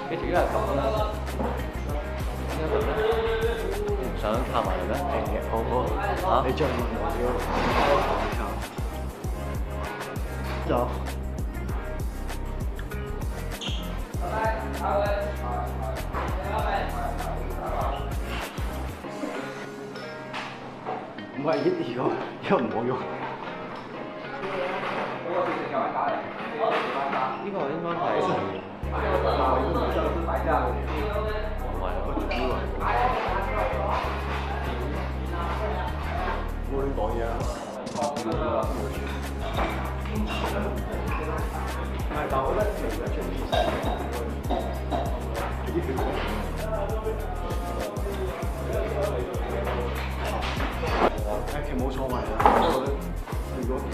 幾時一日咁啦？點解咁咧？唔想拍埋嚟咩？好好嚇，你再問我先。走。唔係呢個唔好用。呢個應該係。唔係個主要冇亂講嘢啊！係，但我覺得其實出面其實冇錯埋啦。如果你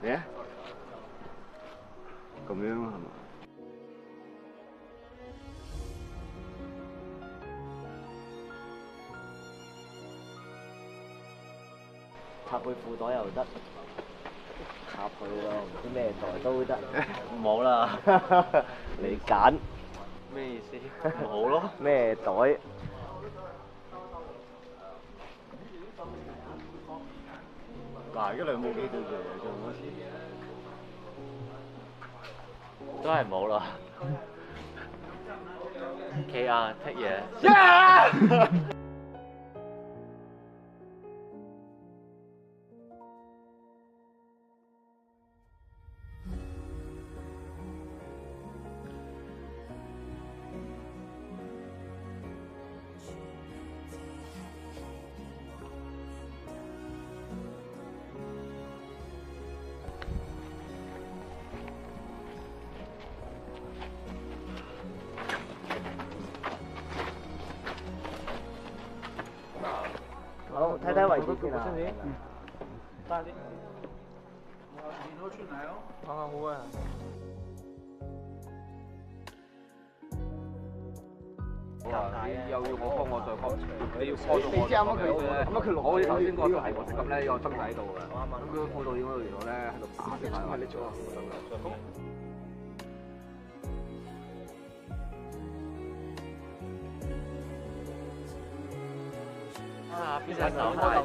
啊，咁樣係嘛？插背褲袋又得，插佢咯，唔知咩袋都得。唔好啦，你揀咩意思？唔好咯。咩袋？嗱，而家兩冇幾對嘅，做乜事？都係冇啦。KR take 嘢。好，睇睇位置先啊。大啲。你攞出嚟咯。啱啱好啊。你又要我幫我再幫，你要幫到我。你知啱啱佢攞，我頭先嗰個係我咁咧，有個燈喺度嘅。咁佢副導演嗰度原來咧喺度打嘅，係你做啊？啊，邊隻手大啲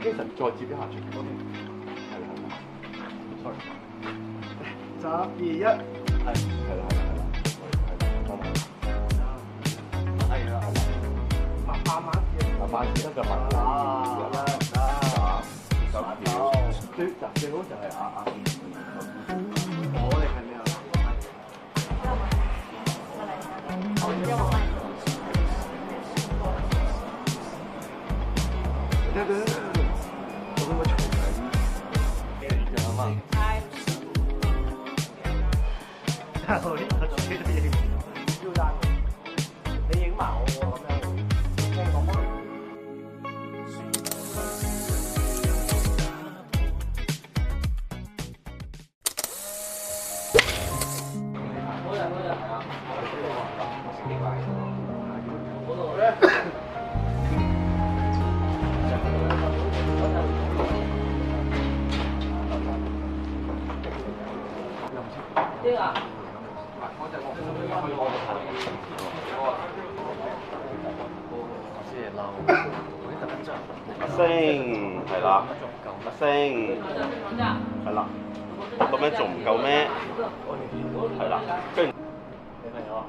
？Jason 再接一下傳嗰邊，係啦，sorry，3、2、1，係啦，係啦，慢慢。萬事得嘅問題。最好就係我哋係咩啊？我咁樣嘈緊，你知嘛？我自己都影唔到，超單你影埋我喎咁樣，聽講開。呢個阿星係啦，阿星係啦，咁樣仲唔夠咩？係啦，跟住你朋友啊？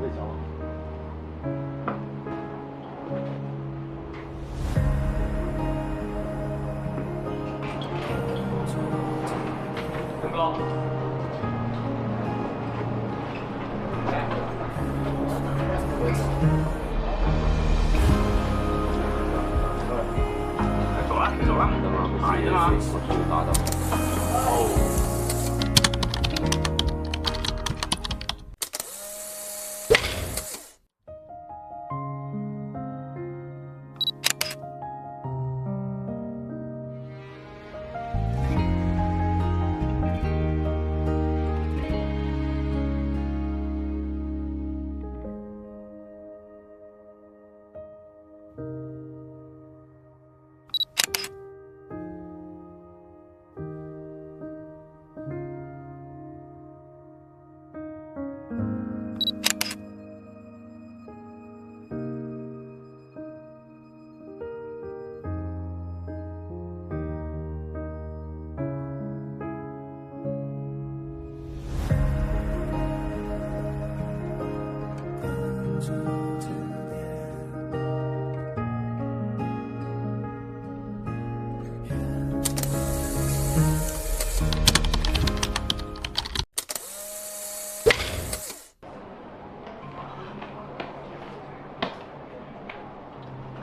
你走啊？走啦，排啫嘛，打到。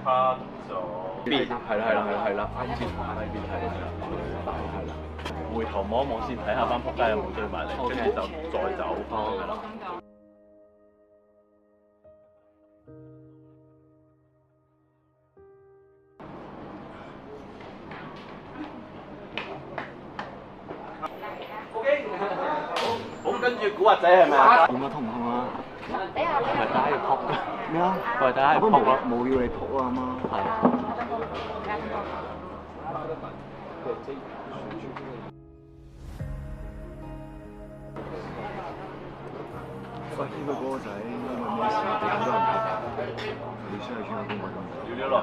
卡咗。邊？係啦，啱先喺邊係啦，回頭望一望先，睇下班仆街有冇追埋嚟，跟住就再走。係咯。好，跟住古惑仔係咪啊？點啊，痛唔痛啊？係大家要撲咩啊？係大家要我都撲咯。冇要你撲啊，阿媽。係。喂，呢個歌仔因為咩事俾咁多人睇？你出去穿個公運咁，要落。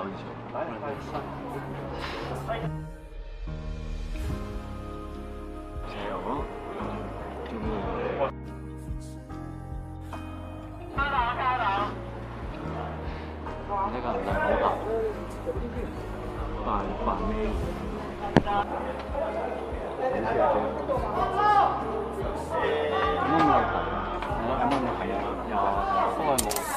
石油咯，做咩？呢個唔係好扮咩？有冇問題啊？有啊，不過冇。